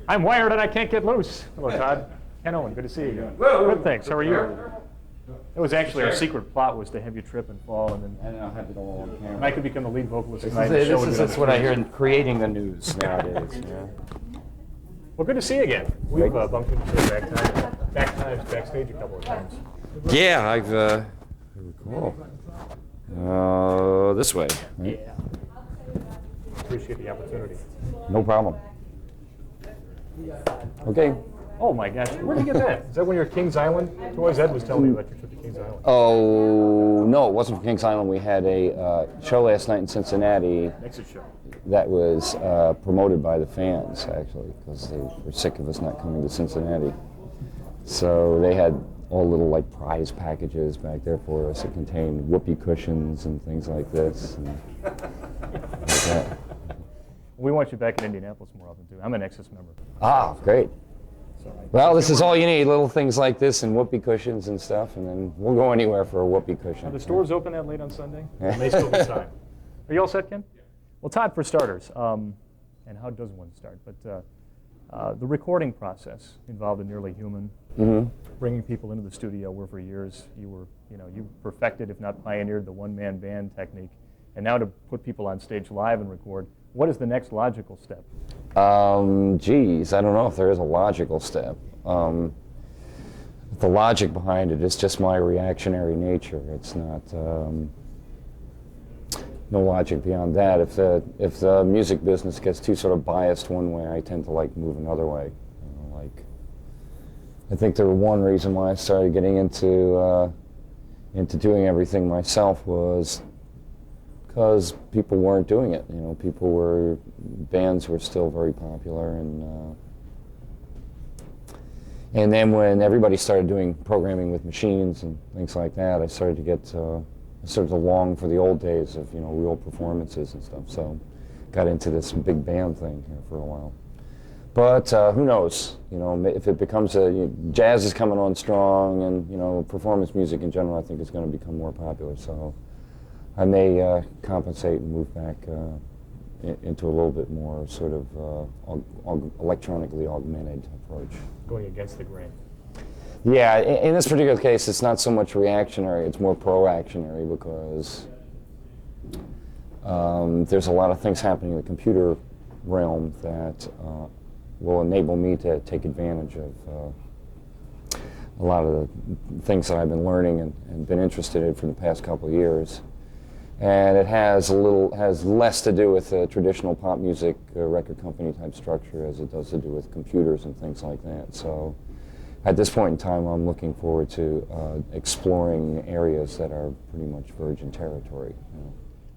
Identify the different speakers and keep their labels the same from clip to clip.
Speaker 1: I'm wired and I can't get loose. Hello, Todd. Ken Owen, good to see you again. Good, thanks. How are you? It was actually our secret plot was to have you trip and fall, and then
Speaker 2: I'll have it all on camera.
Speaker 1: and I could become the lead vocalist tonight.
Speaker 2: This is what I hear in creating the news nowadays. Yeah.
Speaker 1: Well, good to see you again. We've bumped into each other backstage a couple of times.
Speaker 2: Yeah, I recall. This way. Right?
Speaker 1: Yeah. Appreciate the opportunity.
Speaker 2: No problem. Okay.
Speaker 1: Oh my gosh, where'd you get that? Is that when you're at Kings Island? Toys Ed was telling me about your trip to Kings Island.
Speaker 2: Oh, no, it wasn't from Kings Island. We had a show last night in Cincinnati.
Speaker 1: Exit show.
Speaker 2: That was promoted by the fans, actually, because they were sick of us not coming to Cincinnati. So they had all little like prize packages back there for us. It contained whoopee cushions and things like this. And like that.
Speaker 1: We want you back in Indianapolis more often too. I'm an Nexus member.
Speaker 2: Ah, great.
Speaker 1: So
Speaker 2: Well, this is all you need, little things like this and whoopee cushions and stuff, and then we'll go anywhere for a whoopee cushion.
Speaker 1: Are the stores open that late on Sunday? There may still be time. Are you all set, Ken? Well, Todd, for starters, and how does one start? But the recording process involved a nearly human. Bringing people into the studio where for years you perfected, if not pioneered, the one-man band technique. And now to put people on stage live and record, what is the next logical step?
Speaker 2: Geez, I don't know if there is a logical step. The logic behind it is just my reactionary nature. It's not, no logic beyond that. If the music business gets too sort of biased one way, I tend to like move another way. I think the one reason why I started getting into doing everything myself was because people weren't doing it. Bands were still very popular, and then when everybody started doing programming with machines and things like that, I started to long for the old days of real performances and stuff. So, got into this big band thing here for a while. But who knows? If it becomes jazz is coming on strong, and performance music in general, I think is going to become more popular. So I may compensate and move back into a little bit more sort of electronically augmented approach.
Speaker 1: Going against the grain.
Speaker 2: Yeah, in this particular case, it's not so much reactionary; it's more proactionary because there's a lot of things happening in the computer realm that will enable me to take advantage of a lot of the things that I've been learning and been interested in for the past couple of years. And it has less to do with traditional pop music record company type structure as it does to do with computers and things like that. So at this point in time, I'm looking forward to exploring areas that are pretty much virgin territory.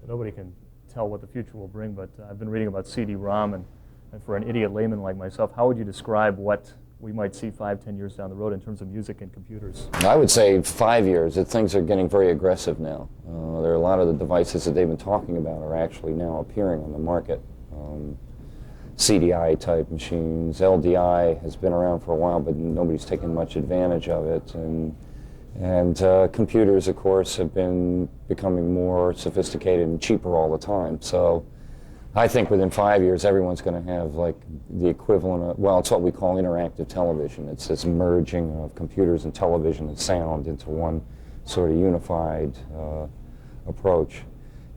Speaker 1: Nobody can tell what the future will bring, but I've been reading about CD-ROM, and for an idiot layman like myself, how would you describe what we might see 5-10 years down the road in terms of music and computers?
Speaker 2: I would say 5 years. Things are getting very aggressive now. There are a lot of the devices that they've been talking about are actually now appearing on the market. CDI type machines, LDI has been around for a while, but nobody's taken much advantage of it. And computers, of course, have been becoming more sophisticated and cheaper all the time. So I think within 5 years, everyone's going to have like the equivalent of, well, it's what we call interactive television. It's this merging of computers and television and sound into one sort of unified approach.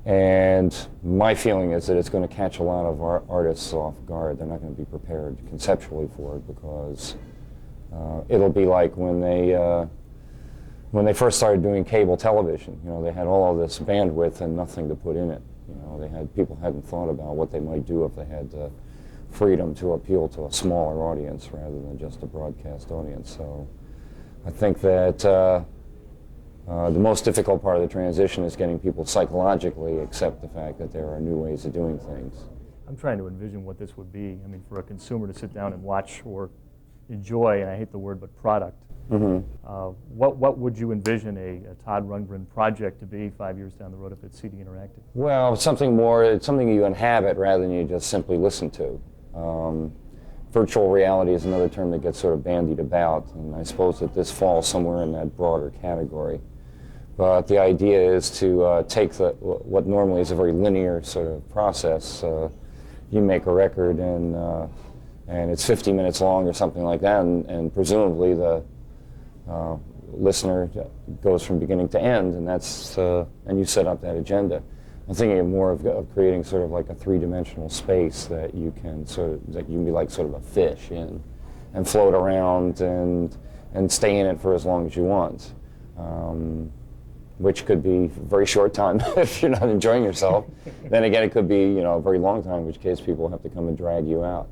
Speaker 2: And my feeling is that it's going to catch a lot of our artists off guard. They're not going to be prepared conceptually for it because it'll be like when they first started doing cable television. They had all of this bandwidth and nothing to put in it. People hadn't thought about what they might do if they had freedom to appeal to a smaller audience rather than just a broadcast audience. So I think that the most difficult part of the transition is getting people psychologically accept the fact that there are new ways of doing things.
Speaker 1: I'm trying to envision what this would be. I mean, for a consumer to sit down and watch or enjoy, and I hate the word, but product. What would you envision a Todd Rundgren project to be 5 years down the road if it's CD interactive?
Speaker 2: Well, it's something you inhabit rather than you just simply listen to. Virtual reality is another term that gets sort of bandied about, and I suppose that this falls somewhere in that broader category. But the idea is to take what normally is a very linear sort of process. You make a record and and it's 50 minutes long or something like that, and presumably the listener goes from beginning to end, and that's and you set up that agenda. I'm thinking of more of creating sort of like a three-dimensional space that you can that you can be like sort of a fish in, and float around and stay in it for as long as you want, which could be a very short time if you're not enjoying yourself. Then again, it could be a very long time, in which case people have to come and drag you out.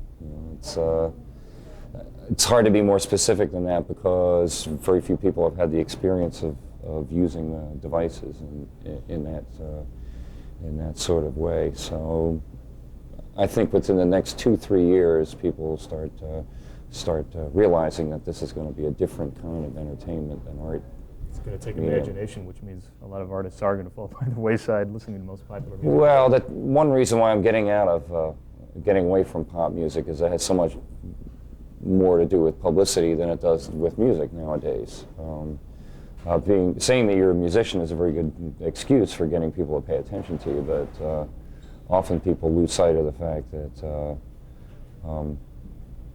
Speaker 2: It's hard to be more specific than that because very few people have had the experience of using the devices in that sort of way. So I think within the next 2-3 years, people will start realizing that this is going to be a different kind of entertainment than art.
Speaker 1: It's going to take imagination, which means a lot of artists are going to fall by the wayside listening to the most popular music.
Speaker 2: Well, that one reason why I'm getting away from pop music is that it has so much more to do with publicity than it does with music nowadays. Saying that you're a musician is a very good excuse for getting people to pay attention to you, but often people lose sight of the fact that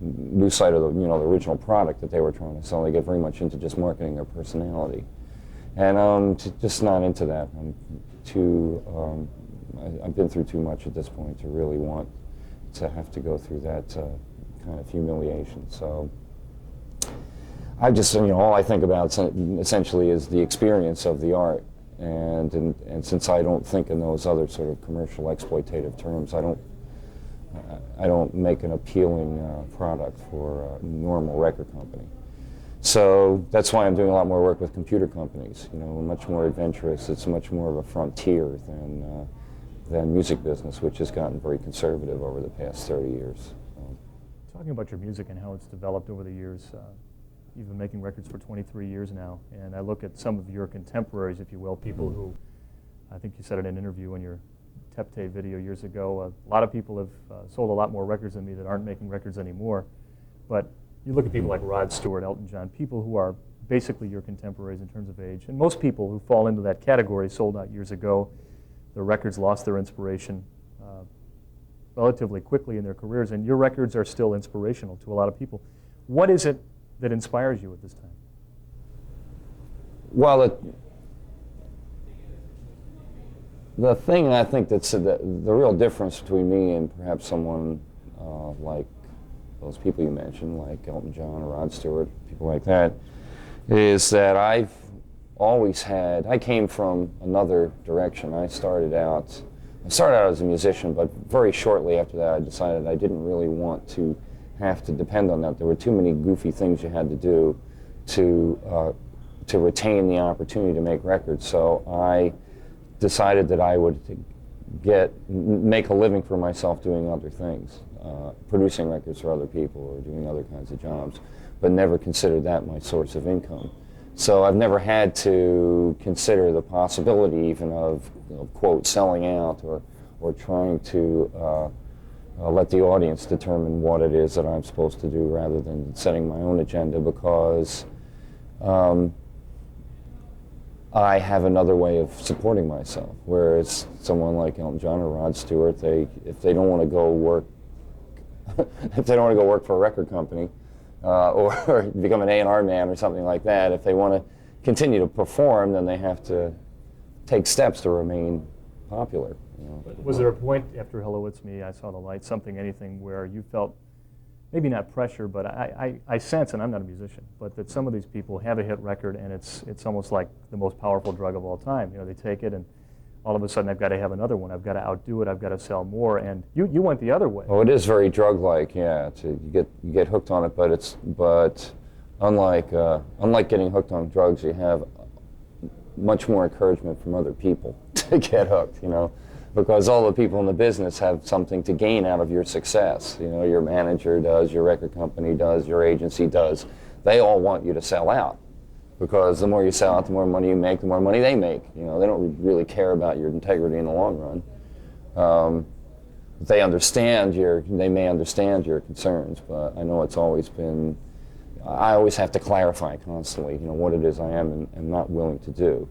Speaker 2: lose sight of the original product that they were trying to sell. They get very much into just marketing their personality, and I'm just not into that. I've been through too much at this point to really want to have to go through that kind of humiliation. So I just, all I think about essentially is the experience of the art, and since I don't think in those other sort of commercial exploitative terms, I don't make an appealing product for a normal record company. So that's why I'm doing a lot more work with computer companies. Much more adventurous. It's much more of a frontier than music business, which has gotten very conservative over the past 30 years.
Speaker 1: Talking about your music and how it's developed over the years, you've been making records for 23 years now, and I look at some of your contemporaries, if you will, people who, I think you said in an interview in your Tepte video years ago, a lot of people have sold a lot more records than me that aren't making records anymore, but you look at people like Rod Stewart, Elton John, people who are basically your contemporaries in terms of age, and most people who fall into that category sold out years ago. Their records lost their inspiration relatively quickly in their careers, and your records are still inspirational to a lot of people. What is it that inspires you at this time?
Speaker 2: Well, the thing I think that's the real difference between me and perhaps someone like those people you mentioned, like Elton John or Rod Stewart, people like that, is that I came from another direction. I started out as a musician, but very shortly after that I decided I didn't really want to have to depend on that. There were too many goofy things you had to do to retain the opportunity to make records. So I decided that I would make a living for myself doing other things, producing records for other people or doing other kinds of jobs, but never considered that my source of income. So I've never had to consider the possibility even of, quote, selling out or trying to let the audience determine what it is that I'm supposed to do rather than setting my own agenda, because I have another way of supporting myself. Whereas someone like Elton John or Rod Stewart, if they don't want to go work, if they don't want to go work for a record company, or become an A&R man or something like that, if they want to continue to perform, then they have to take steps to remain popular.
Speaker 1: Was there a point after Hello It's Me, I Saw the Light, Something, Anything, where you felt, maybe not pressure, but I sense, and I'm not a musician, but that some of these people have a hit record and it's almost like the most powerful drug of all time. They take it and all of a sudden I've got to have another one. I've got to outdo it. I've got to sell more. And you went the other way.
Speaker 2: Oh, it is very drug-like, yeah. You get hooked on it, but unlike getting hooked on drugs, you have much more encouragement from other people to get hooked. Because all the people in the business have something to gain out of your success. Your manager does, your record company does, your agency does. They all want you to sell out. Because the more you sell out, the more money you make, the more money they make. They don't really care about your integrity in the long run. They may understand your concerns, but I know it's always been, I always have to clarify constantly, what it is I am and not willing to do.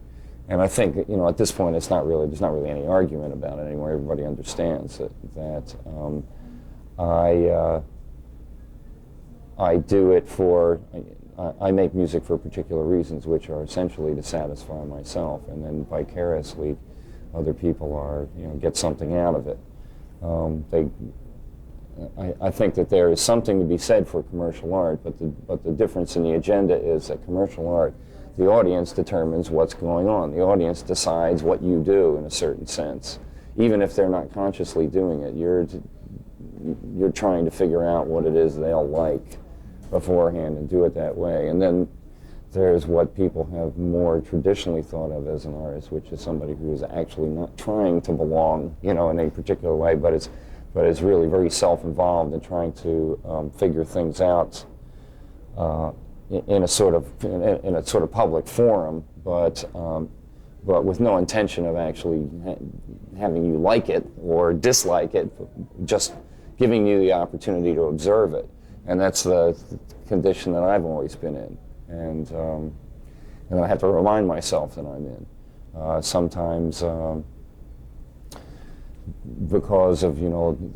Speaker 2: And I think, at this point, there's not really any argument about it anymore. Everybody understands that I do it for, I make music for particular reasons, which are essentially to satisfy myself, and then vicariously other people are, get something out of it. I think that there is something to be said for commercial art, but the difference in the agenda is that commercial art, the audience determines what's going on. The audience decides what you do in a certain sense. Even if they're not consciously doing it, you're trying to figure out what it is they'll like beforehand and do it that way. And then there's what people have more traditionally thought of as an artist, which is somebody who is actually not trying to belong, in a particular way, but is really very self-involved and trying to figure things out in a sort of public forum, but with no intention of actually having you like it or dislike it, just giving you the opportunity to observe it. And that's the condition that I've always been in, and I have to remind myself that I'm in. Sometimes because of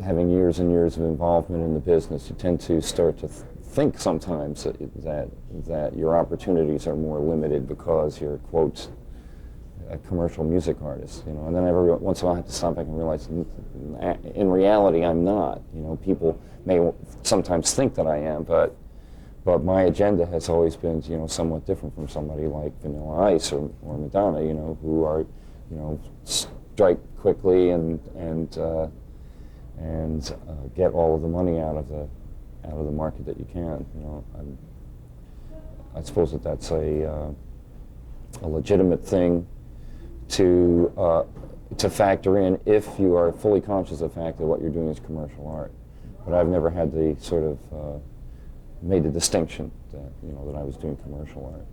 Speaker 2: having years and years of involvement in the business, you tend to start to think sometimes that your opportunities are more limited because you're, quote, a commercial music artist, and then every once in a while I have to stop back and realize in reality I'm not. People may sometimes think that I am, but my agenda has always been somewhat different from somebody like Vanilla Ice or Madonna, who are strike quickly and get all of the money out of the market that you can. I suppose that's a legitimate thing to factor in if you are fully conscious of the fact that what you're doing is commercial art. But I've never had the sort of made the distinction that that I was doing commercial art.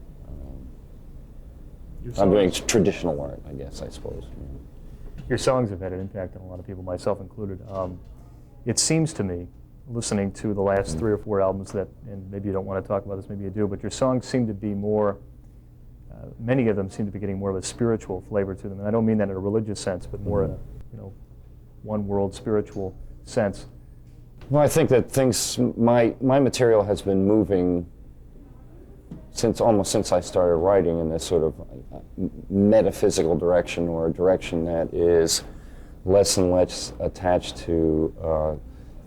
Speaker 2: I'm doing traditional art, I suppose.
Speaker 1: Your songs have had an impact on a lot of people, myself included. It seems to me, listening to the last 3 or 4 albums that, and maybe you don't want to talk about this, maybe you do, but your songs seem to be more, many of them seem to be getting more of a spiritual flavor to them. And I don't mean that in a religious sense, but more in a, one world spiritual sense.
Speaker 2: Well, I think that my material has been moving almost since I started writing in this sort of metaphysical direction, or a direction that is less and less attached to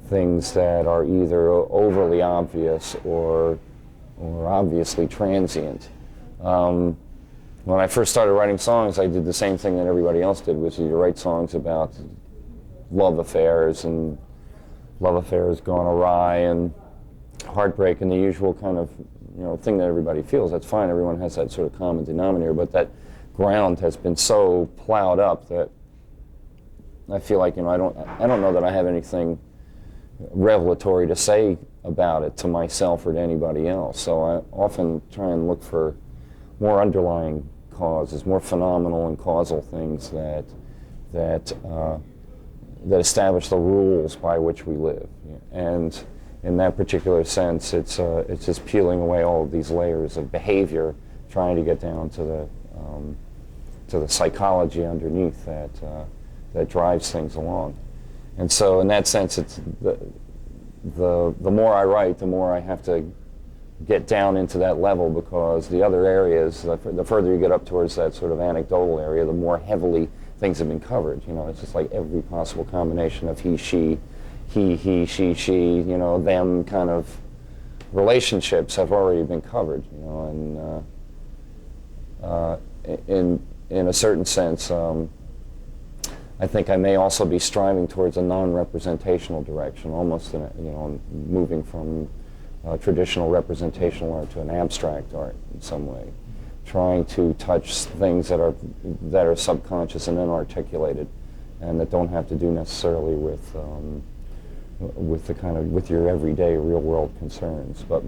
Speaker 2: things that are either overly obvious or obviously transient. When I first started writing songs, I did the same thing that everybody else did, which is you write songs about love affairs and love affairs gone awry and heartbreak and the usual kind of thing that everybody feels. That's fine. Everyone has that sort of common denominator, but that ground has been so plowed up that I feel like I don't know that I have anything revelatory to say about it to myself or to anybody else. So I often try and look for more underlying causes, more phenomenal and causal things that establish the rules by which we live. And in that particular sense, it's just peeling away all of these layers of behavior, trying to get down to the psychology underneath that drives things along. And so, in that sense, it's the more I write, the more I have to get down into that level, because the other areas, the further you get up towards that sort of anecdotal area, the more heavily things have been covered. It's just like every possible combination of he, she, she, them kind of relationships have already been covered, and in a certain sense, I think I may also be striving towards a non-representational direction, almost moving from traditional representational art to an abstract art in some way, trying to touch things that are subconscious and unarticulated, and that don't have to do necessarily with your everyday real world concerns, but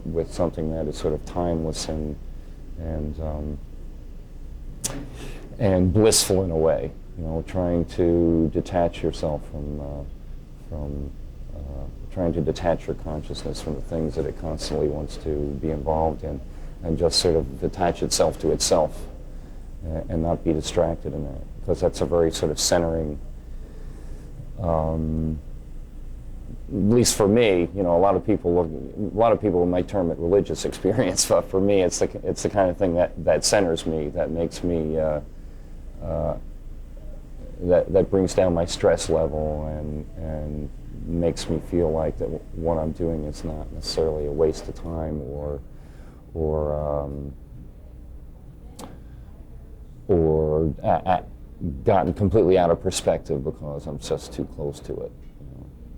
Speaker 2: with something that is sort of timeless and blissful in a way. Trying to detach yourself from trying to detach your consciousness from the things that it constantly wants to be involved in, and just sort of detach itself to itself and not be distracted in that, because that's a very sort of centering least for me, you know, a lot of people might term it religious experience, but for me, it's the kind of thing that centers me, that makes me, that brings down my stress level and makes me feel like that what I'm doing is not necessarily a waste of time or gotten completely out of perspective because I'm just too close to it.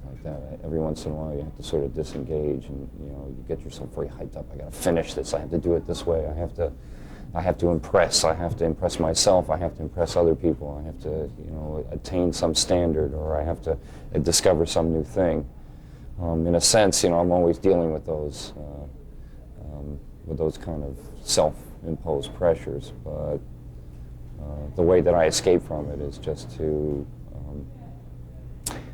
Speaker 2: Like that. Every once in a while you have to sort of disengage and, you know, you get yourself very hyped up. I got to finish this. I have to do it this way. I have to impress. I have to impress myself. I have to impress other people. I have to, you know, attain some standard, or I have to discover some new thing. In a sense, you know, I'm always dealing with those kind of self-imposed pressures, but the way that I escape from it is just to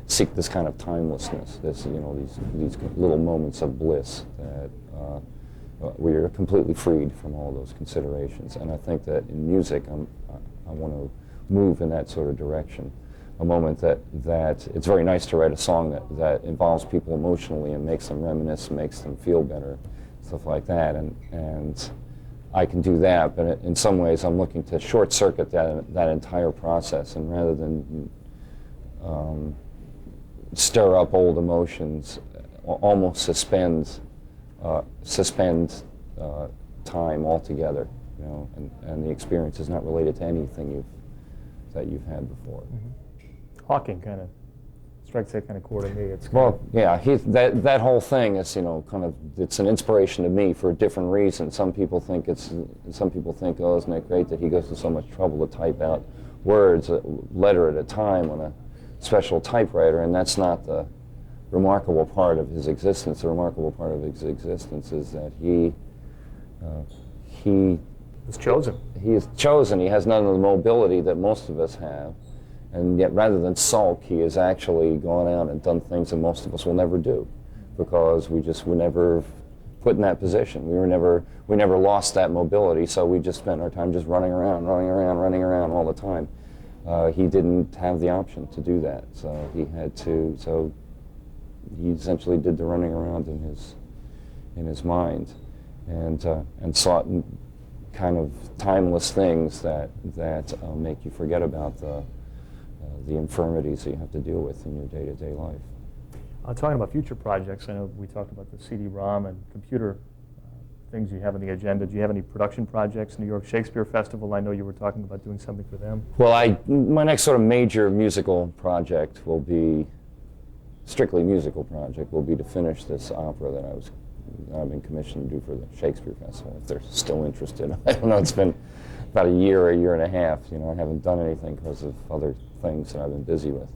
Speaker 2: seek this kind of timelessness, this, you know, these little moments of bliss that where you're completely freed from all those considerations. And I think that in music, I want to move in that sort of direction. A moment that it's very nice to write a song that involves people emotionally and makes them reminisce, makes them feel better, stuff like that. And I can do that, but in some ways I'm looking to short circuit that entire process, and rather than stir up old emotions, almost suspend time altogether, you know, and the experience is not related to anything that you've had before.
Speaker 1: Mm-hmm. Hawking kind of strikes that kind of chord in me. It's
Speaker 2: well, yeah, that whole thing is, you know, kind of, it's an inspiration to me for a different reason. Some people think, oh, isn't it great that he goes to so much trouble to type out words, a letter at a time on a special typewriter, and that's not the remarkable part of his existence. The remarkable part of his existence is that he
Speaker 1: was chosen.
Speaker 2: He is chosen. He has none of the mobility that most of us have. And yet, rather than sulk, he has actually gone out and done things that most of us will never do, because we were never put in that position. We never lost that mobility, so we just spent our time just running around all the time. He didn't have the option to do that, so he had to. So he essentially did the running around in his mind, and sought kind of timeless things that make you forget about the infirmities that you have to deal with in your day-to-day life.
Speaker 1: Talking about future projects, I know we talked about the CD-ROM and computer things you have on the agenda. Do you have any production projects? New York Shakespeare Festival, I know you were talking about doing something for them.
Speaker 2: Well, my next sort of major musical project will be, strictly musical project, will be to finish this opera that I've been commissioned to do for the Shakespeare Festival, if they're still interested. I don't know, it's been about a year and a half. You know, I haven't done anything because of other things that I've been busy with.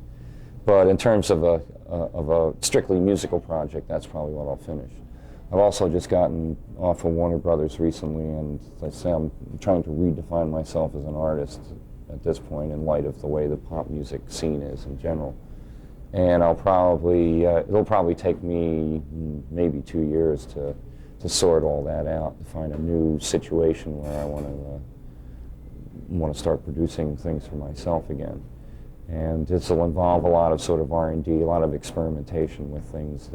Speaker 2: But in terms of a strictly musical project, that's probably what I'll finish. I've also just gotten off of Warner Brothers recently, and as I say, I'm trying to redefine myself as an artist at this point in light of the way the pop music scene is in general. And it'll probably take me maybe 2 years to sort all that out, to find a new situation where I want to start producing things for myself again. And this will involve a lot of sort of R&D, a lot of experimentation with things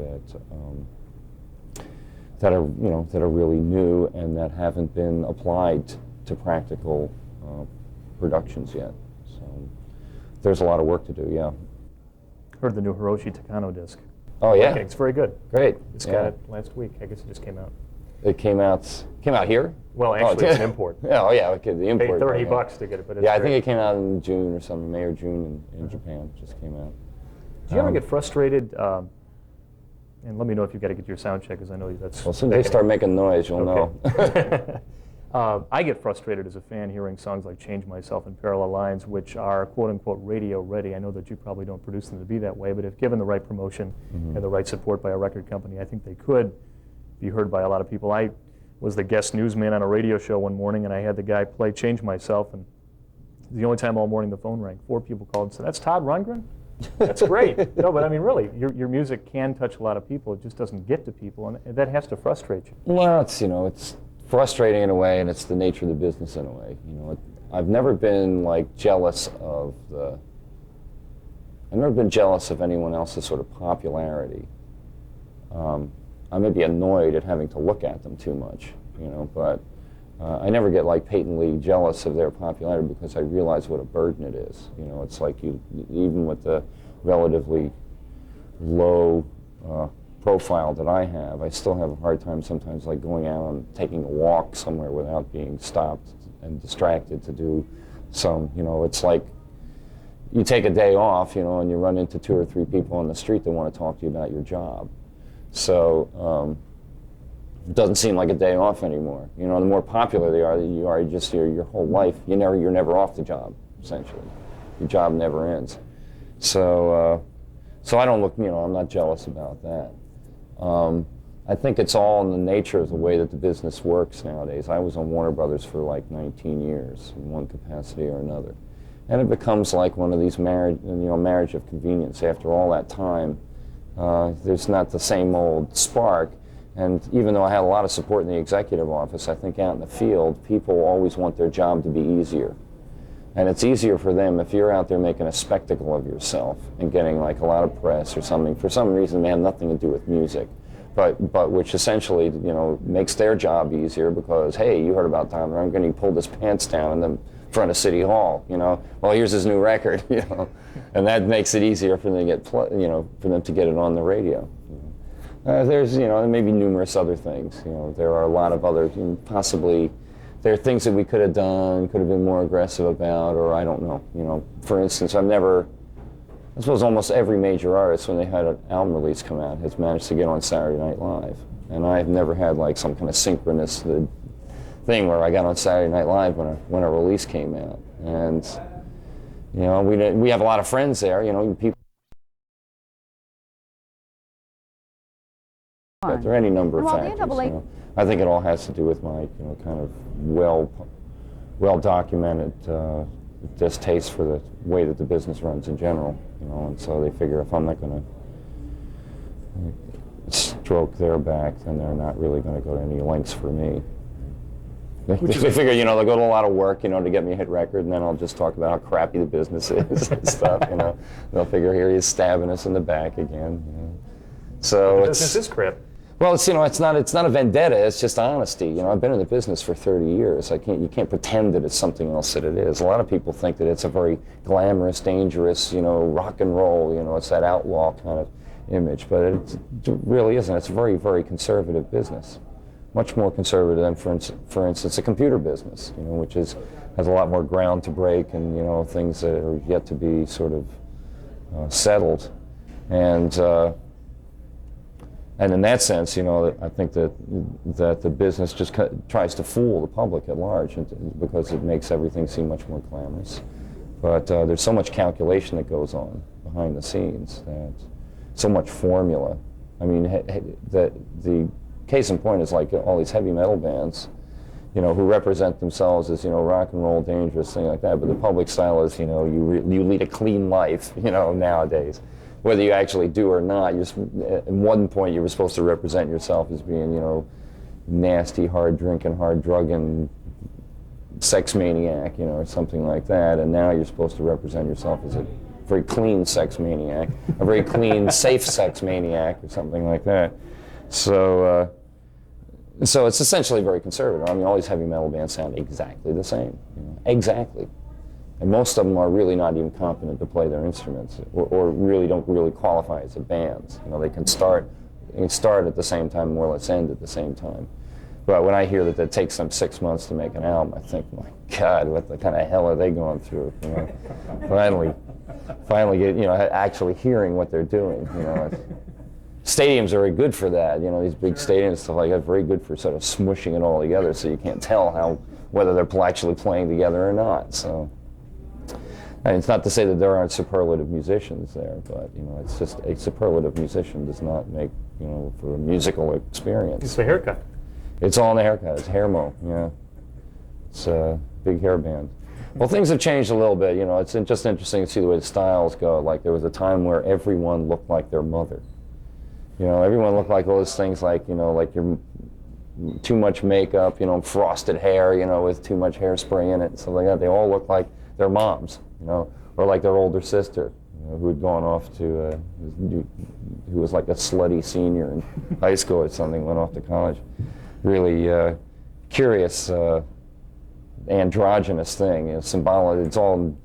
Speaker 2: that are really new and that haven't been applied to practical productions yet. So there's a lot of work to do, yeah.
Speaker 1: Heard the new Hiroshi Takano disc.
Speaker 2: Oh yeah,
Speaker 1: okay, it's very good.
Speaker 2: Great.
Speaker 1: Just got it last week. I guess it just came out.
Speaker 2: It came out here?
Speaker 1: Well, actually, it's an import.
Speaker 2: Oh yeah, okay, the import.
Speaker 1: Paid $30 to get it, but it's
Speaker 2: I
Speaker 1: great.
Speaker 2: think it came out in June or something, May or June in Japan. It just came out.
Speaker 1: Do you ever get frustrated? And let me know if you've got to get your sound check, because I know that's.
Speaker 2: Well, as soon as they start making noise, you'll
Speaker 1: know. I get frustrated as a fan hearing songs like Change Myself and Parallel Lines, which are quote-unquote radio ready. I know that you probably don't produce them to be that way, but if given the right promotion and the right support by a record company, I think they could be heard by a lot of people. I was the guest newsman on a radio show one morning, and I had the guy play Change Myself, and the only time all morning the phone rang. 4 people called and said, "That's Todd Rundgren?" That's great. No, but I mean, really, your music can touch a lot of people. It just doesn't get to people, and that has to frustrate you.
Speaker 2: Well, it's frustrating in a way, and it's the nature of the business in a way. You know, I've never been like jealous of the I've never been jealous of anyone else's sort of popularity. I may be annoyed at having to look at them too much, you know, but I never get like patently jealous of their popularity because I realize what a burden it is. You know, it's like even with the relatively low profile that I have, I still have a hard time sometimes like going out and taking a walk somewhere without being stopped and distracted to do some, you know, it's like you take a day off, you know, and you run into 2 or 3 people on the street that want to talk to you about your job. So it doesn't seem like a day off anymore. You know, the more popular they are, you are just your whole life. You're never off the job, essentially. Your job never ends. So so I don't look, you know, I'm not jealous about that. I think it's all in the nature of the way that the business works nowadays. I was on Warner Brothers for like 19 years in one capacity or another. And it becomes like one of these marriage of convenience. After all that time, there's not the same old spark. And even though I had a lot of support in the executive office, I think out in the field, people always want their job to be easier. And it's easier for them if you're out there making a spectacle of yourself and getting like a lot of press or something. For some reason, they have nothing to do with music, but which essentially, you know, makes their job easier because, hey, you heard about Todd Rundgren, he pulled his pants down in the front of City Hall, you know. Well, here's his new record, you know, and that makes it easier for them to get, you know, for them to get it on the radio. There's, you know, there may be numerous other things. You know, there are a lot of other, you know, possibly. There are things that we could have done, could have been more aggressive about, or I don't know. You know, for instance, I suppose almost every major artist, when they had an album release come out, has managed to get on Saturday Night Live. And I've never had like some kind of synchronous thing where I got on Saturday Night Live when a release came out. And, you know, we have a lot of friends there, you know, people. There are any number of factors. You know. I think it all has to do with my, you know, kind of well documented distaste for the way that the business runs in general. You know, and so they figure if I'm not going to stroke their back, then they're not really going to go to any lengths for me. They figure, you know, they'll go to a lot of work, you know, to get me a hit record, and then I'll just talk about how crappy the business is and stuff. You know, they'll figure here he is stabbing us in the back again. You know. So
Speaker 1: the business is crap.
Speaker 2: Well, it's, you know, it's not a vendetta. It's just honesty. You know, I've been in the business for 30 years. You can't pretend that it's something else that it is. A lot of people think that it's a very glamorous, dangerous, you know, rock and roll. You know, it's that outlaw kind of image, but it really isn't. It's a very, very conservative business, much more conservative than, for instance, a computer business. You know, which has a lot more ground to break and, you know, things that are yet to be sort of settled, and in that sense, you know, I think that the business just tries to fool the public at large because it makes everything seem much more glamorous. But there's so much calculation that goes on behind the scenes, that so much formula. I mean, the case in point is like all these heavy metal bands, you know, who represent themselves as, you know, rock and roll, dangerous, thing like that. But the public style is, you know, you lead a clean life, you know, nowadays. Whether you actually do or not, at one point you were supposed to represent yourself as being, you know, nasty, hard drinking, hard drugging, sex maniac, you know, or something like that. And now you're supposed to represent yourself as a very clean sex maniac, a very clean, safe sex maniac, or something like that. So, so it's essentially very conservative. I mean, all these heavy metal bands sound exactly the same, you know, exactly. And most of them are really not even competent to play their instruments, or really don't really qualify as a band. You know, they can start at the same time, more or less end at the same time. But when I hear that it takes them 6 months to make an album, I think, my God, what the kind of hell are they going through? You know, finally get, you know, actually hearing what they're doing. You know, stadiums are very good for that. You know, these big stadiums, stuff like that, very good for sort of smushing it all together, so you can't tell whether they're actually playing together or not. So. And it's not to say that there aren't superlative musicians there, but, you know, it's just a superlative musician does not make, you know, for a musical experience.
Speaker 1: It's the haircut.
Speaker 2: It's all in the haircut. It's hair mo, yeah. It's a big hair band. Well, things have changed a little bit, you know. It's just interesting to see the way the styles go. Like, there was a time where everyone looked like their mother. You know, everyone looked like all those things like, you know, like your too much makeup, you know, frosted hair, you know, with too much hairspray in it and stuff like that. They all look like their moms, you know, or like their older sister, who had gone off to, who was like a slutty senior in high school or something, went off to college. Really curious, androgynous thing, symbolic. It's all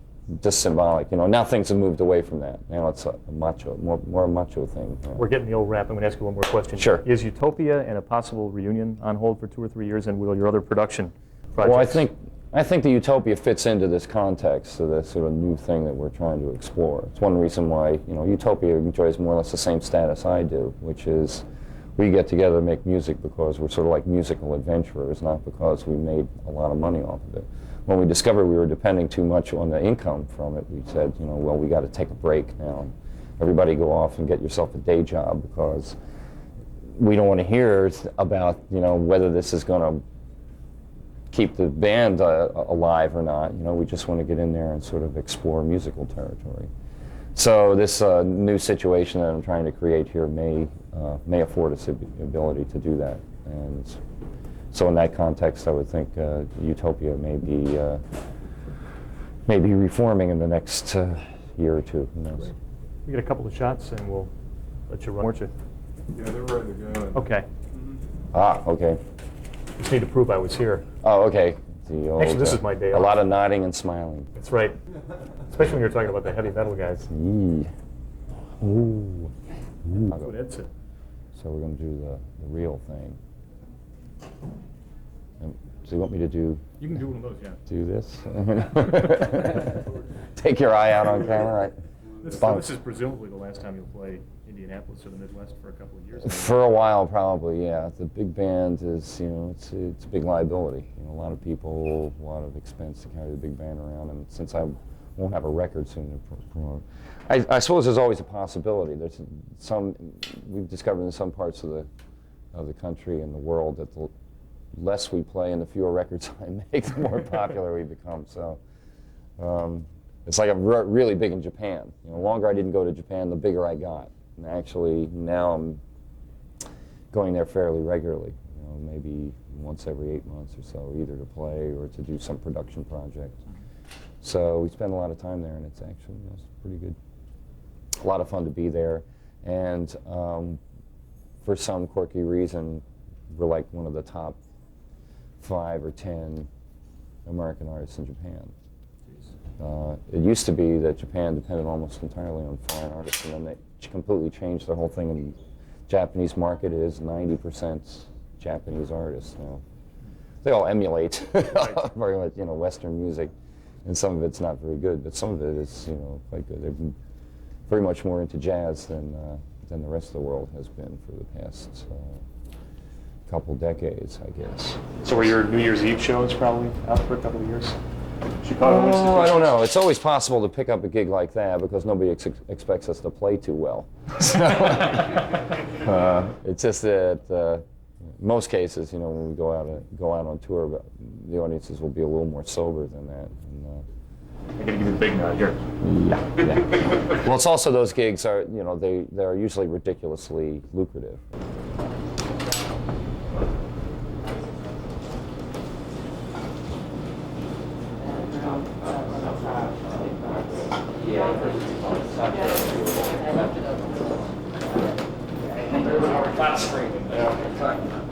Speaker 2: just symbolic. Now things have moved away from that. Now it's a macho, more a macho thing.
Speaker 1: We're getting the old rap. I'm going to ask you one more question.
Speaker 2: Sure.
Speaker 1: Is Utopia and a possible reunion on hold for 2 or 3 years, and will your other production projects?
Speaker 2: Well, I think the Utopia fits into this context, so this sort of new thing that we're trying to explore. It's one reason why Utopia enjoys more or less the same status I do, which is we get together to make music because we're sort of like musical adventurers, not because we made a lot of money off of it. When we discovered we were depending too much on the income from it, we said, well, we got to take a break now. Everybody go off and get yourself a day job, because we don't want to hear about, whether this is going to keep the band alive or not. We just want to get in there and sort of explore musical territory. So this new situation that I'm trying to create here may afford us the ability to do that. And so in that context, I would think Utopia may be reforming in the next year or two. Who knows?
Speaker 1: We get a couple of shots, and we'll let you run. Won't you?
Speaker 3: Yeah, they're ready to go.
Speaker 1: Okay.
Speaker 2: Ah, okay.
Speaker 1: Just need to prove I was here.
Speaker 2: Oh, okay. The old,
Speaker 1: Actually, this is my day
Speaker 2: a
Speaker 1: off.
Speaker 2: lot of nodding and smiling.
Speaker 1: That's right. Especially when you're talking about the heavy metal guys.
Speaker 2: Ooh.
Speaker 1: That's what Ed said.
Speaker 2: So we're going to do the real thing. So you want me to do
Speaker 1: You can do one of those, yeah.
Speaker 2: this? Take your eye out on camera, right?
Speaker 1: This is presumably the last time you'll play Indianapolis or the Midwest for a couple of years.
Speaker 2: For a while, probably, yeah. The big band is, it's a big liability. A lot of people, a lot of expense to carry the big band around, and since I won't have a record soon to promote, I suppose there's always a possibility. There's we've discovered in some parts of the country and the world that the less we play and the fewer records I make, the more popular we become. So it's like I'm really big in Japan. The longer I didn't go to Japan, the bigger I got. And actually, now I'm going there fairly regularly, maybe once every 8 months or so, either to play or to do some production project. So we spend a lot of time there, and it's actually it's pretty good. A lot of fun to be there. And for some quirky reason, we're like one of the top 5 or 10 American artists in Japan. It used to be that Japan depended almost entirely on foreign artists, and then they completely changed the whole thing. And the Japanese market is 90% Japanese artists now. They all emulate very much, Western music, and some of it's not very good, but some of it is, quite good. They're very much more into jazz than the rest of the world has been for the past couple decades, I guess.
Speaker 1: So were your New Year's Eve shows probably out for a couple of years? Chicago.
Speaker 2: I don't know. It's always possible to pick up a gig like that because nobody expects us to play too well. So, it's just that most cases, when we go out on tour, the audiences will be a little more sober than that. And,
Speaker 1: I'm going to give you the big nod here.
Speaker 2: Yeah. Well, it's also those gigs are, they're usually ridiculously lucrative. Flat screen. Yeah.